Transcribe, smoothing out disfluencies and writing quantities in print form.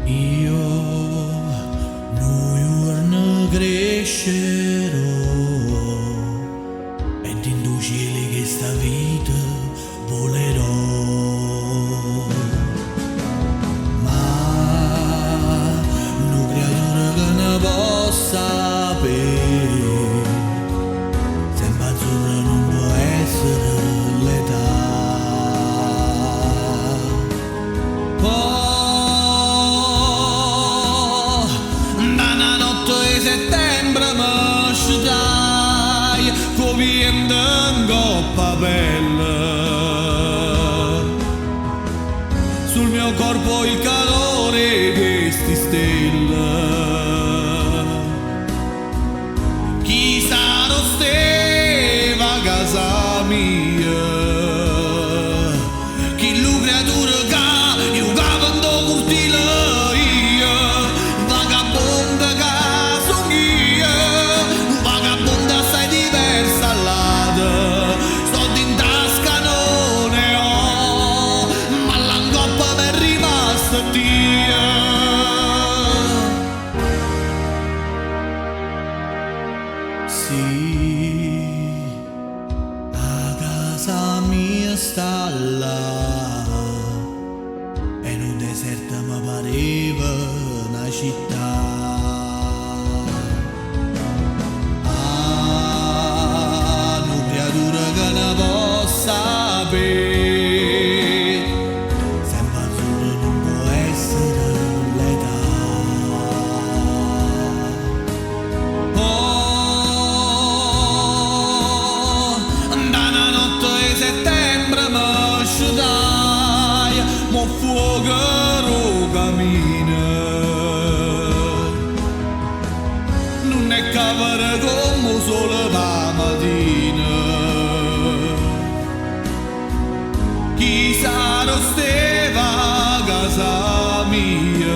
Io giorno crescerò e in tu cieli che sta vita volerò. Ma una creatura che ne possa sapere, sempre azzurra non può essere l'età. Settembre mi sciutai copiendo in coppa pelle, sul mio corpo il calore che sti stelle. Chi sarà steva a casa mia, chi lu creatura che io cavando cortile io, vagabondo che sì, a casa mia sta là, e in un deserto mi pareva una città. Ah, una creatura che ne possa sapere, sempre azzurro non può essere l'età. Settembre mi sciutai, mo fuoco cammina, non è cavare come solo la mattina. Chi sarà steva a casa mia,